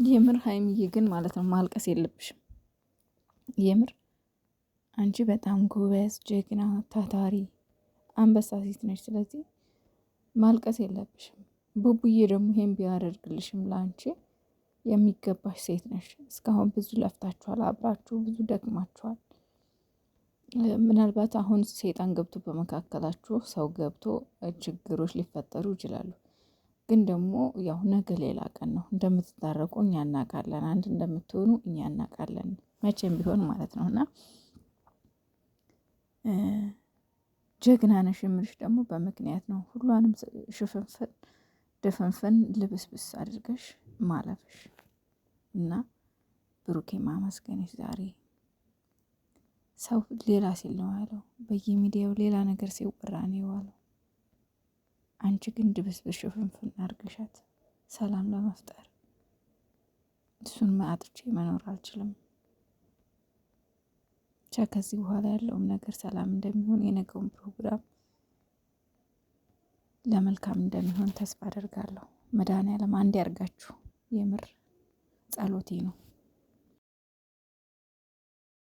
የምር ሀይሚዬ ግን ማለት ነው ማልቀስ የለብሽም። የምር አንቺ በጣም ጎበዝ፣ ጀግና፣ ታታሪ አንበሳ ሴት ነች። ስለዚህ ማልቀስ የለብሽም። ቡቡዬ ደግሞ ይሄን ቢያደርግልሽም ለአንቺ የሚገባሽ ሴት ነሽ። እስካሁን ብዙ ለፍታችኋል፣ አብራችሁ ብዙ ደክማችኋል። ምናልባት አሁን ሴጣን ገብቶ በመካከላችሁ ሰው ገብቶ ችግሮች ሊፈጠሩ ይችላሉ። ግን ደግሞ ያው ነገ ሌላ ቀን ነው። እንደምትታረቁ እኛ እናውቃለን። አንድ እንደምትሆኑ እኛ እናውቃለን። መቼም ቢሆን ማለት ነው። እና ጀግና ነሽ የምልሽ ደግሞ በምክንያት ነው። ሁሏንም ሽፍንፍን ድፍንፍን ልብስብስ አድርገሽ ማለፍሽ እና ብሩኬ ማመስገንሽ ዛሬ ሰው ሌላ ሲል ነው ያለው። በየሚዲያው ሌላ ነገር ሲወራ ነው የዋለው። አንቺ ግን ድብስብስ ሽፍንፍን አድርገሻት ሰላም ለመፍጠር እሱን አጥቼ መኖር አልችልም። ብቻ ከዚህ በኋላ ያለውም ነገር ሰላም እንደሚሆን የነገውን ፕሮግራም ለመልካም እንደሚሆን ተስፋ አደርጋለሁ። መድኃኒዓለም አንድ ያርጋችሁ። የምር ጸሎቴ ነው።